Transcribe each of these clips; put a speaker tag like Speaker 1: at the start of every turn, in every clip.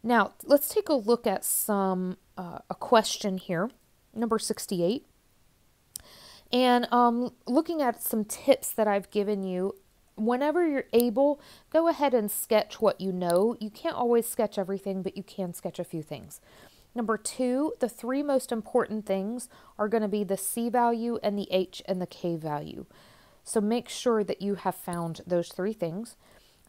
Speaker 1: Now, let's take a look at a question here, number 68. And looking at some tips that I've given you, whenever you're able, go ahead and sketch what you know. You can't always sketch everything, but you can sketch a few things. Number 2, the 3 most important things are going to be the C value and the H and the K value. So make sure that you have found those 3 things.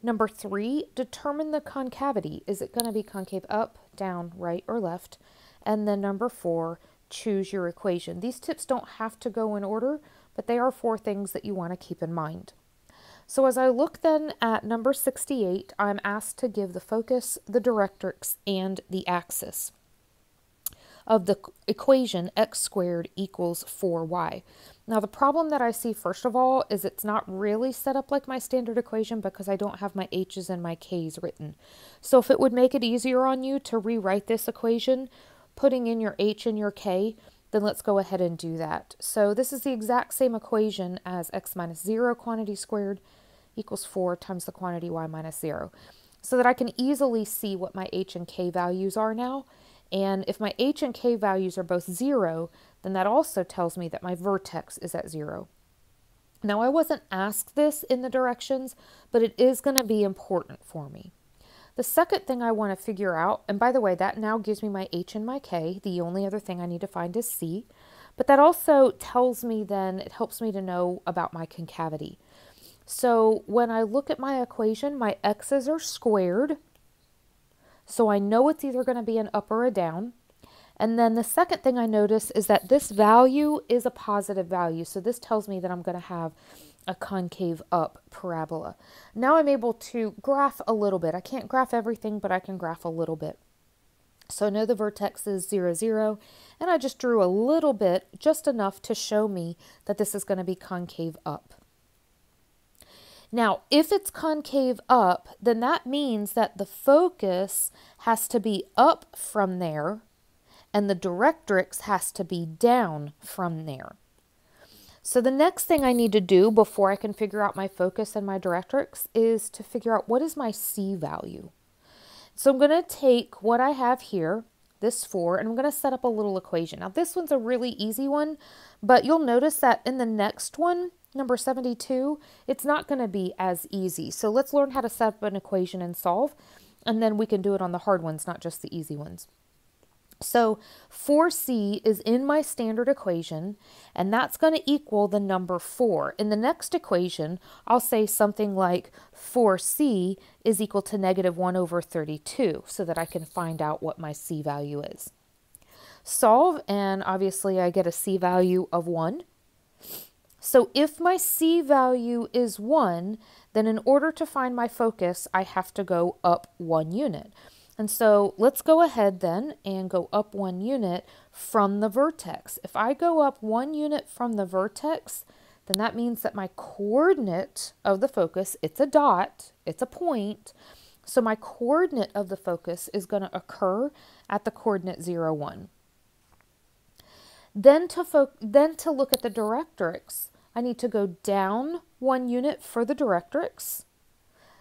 Speaker 1: Number 3, determine the concavity. Is it going to be concave up, down, right, or left? And then number 4, choose your equation. These tips don't have to go in order, but they are 4 things that you want to keep in mind. So as I look then at number 68, I'm asked to give the focus, the directrix, and the axis of the equation x squared equals 4y. Now the problem that I see first of all is it's not really set up like my standard equation because I don't have my h's and my k's written. So if it would make it easier on you to rewrite this equation, putting in your h and your k, then let's go ahead and do that. So this is the exact same equation as x minus 0 quantity squared equals 4 times the quantity y minus 0. So that I can easily see what my h and k values are now. And if my h and k values are both 0, then that also tells me that my vertex is at 0. Now I wasn't asked this in the directions, but it is going to be important for me. The second thing I want to figure out, and by the way, that now gives me my h and my k. The only other thing I need to find is c. But that also tells me then, it helps me to know about my concavity. So when I look at my equation, my x's are squared. So I know it's either going to be an up or a down. And then the second thing I notice is that this value is a positive value. So this tells me that I'm going to have a concave up parabola. Now I'm able to graph a little bit. I can't graph everything, but I can graph a little bit. So I know the vertex is 0, 0, and I just drew a little bit, just enough to show me that this is going to be concave up. Now, if it's concave up, then that means that the focus has to be up from there and the directrix has to be down from there. So the next thing I need to do before I can figure out my focus and my directrix is to figure out what is my C value. So I'm going to take what I have here, this 4, and I'm going to set up a little equation. Now this one's a really easy one, but you'll notice that in the next one, number 72, it's not going to be as easy. So let's learn how to set up an equation and solve, and then we can do it on the hard ones, not just the easy ones. So 4c is in my standard equation, and that's going to equal the number 4. In the next equation, I'll say something like 4c is equal to negative 1 over 32, so that I can find out what my c value is. Solve, and obviously I get a c value of 1. So if my C value is 1, then in order to find my focus, I have to go up 1 unit. And so let's go ahead then and go up 1 unit from the vertex. If I go up 1 unit from the vertex, then that means that my coordinate of the focus, it's a dot, it's a point. So my coordinate of the focus is going to occur at the coordinate 0, 1. Then to look at the directrix, I need to go down 1 unit for the directrix.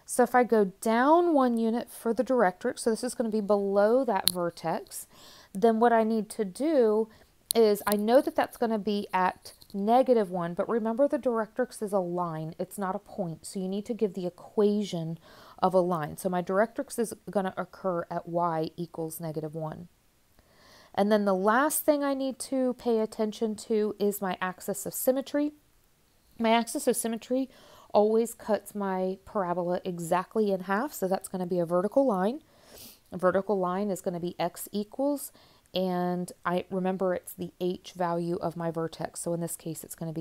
Speaker 1: So if I go down 1 unit for the directrix, so this is going to be below that vertex, then what I need to do is, I know that that's going to be at negative 1, but remember the directrix is a line, it's not a point, so you need to give the equation of a line. So my directrix is going to occur at y equals negative 1. And then the last thing I need to pay attention to is my axis of symmetry. My axis of symmetry always cuts my parabola exactly in half, so that's going to be a vertical line. A vertical line is going to be x equals, and I remember it's the h value of my vertex, so in this case it's going to be